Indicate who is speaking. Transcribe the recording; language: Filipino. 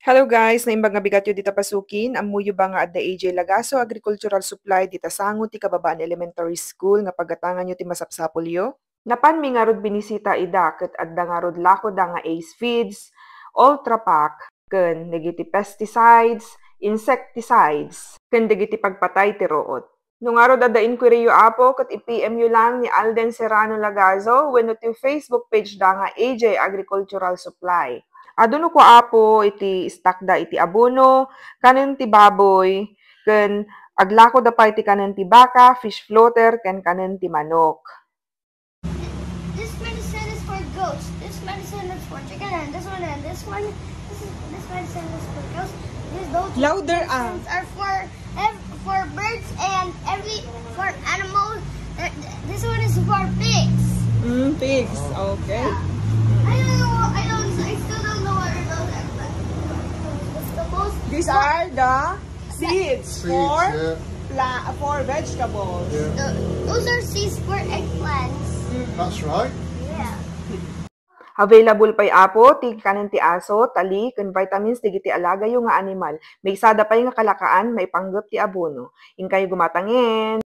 Speaker 1: Hello guys, naimbag nga bigat yu dita pasukin, amuyo ba nga adda AJ Lagaso Agricultural Supply dita sango ti Kababaan Elementary School nga pagatangan yu ti masapsapol yu. Napan mi nga rod binisita ida ket adda nga rod lako da nga Ace Feeds, Ultra Pack, ken dagiti pesticides, insecticides, ken dagiti pagpatay ti root. Nung araw dada inquiry yu apo ket i-PM yu lang ni Alden Serrano Lagazo wenno ti Facebook page da nga AJ Agricultural Supply. Aduno ko apo iti istakda iti abono, kanen ti baboy, ken aglako da pa iti kanen ti baka, fish floater, ken kanen ti manok.
Speaker 2: This medicine is for goats. This medicine is for chicken, and this one, this medicine is for goats. Those
Speaker 1: Louder,
Speaker 2: medicines are for birds and for animals. This one is for pigs.
Speaker 1: Pigs, okay.
Speaker 2: I still don't know what are those are. It's the most.
Speaker 1: These are the seeds
Speaker 3: Yeah.
Speaker 1: for vegetables.
Speaker 3: Yeah.
Speaker 2: Those are seeds for eggplants.
Speaker 3: That's right.
Speaker 2: Yeah.
Speaker 1: Available pay apo ti kanen ti aso, tali, ken vitamins digiti alaga yu nga animal. May sada pay nga kalakaan maipanggep ti abono. Inkay gumatangin.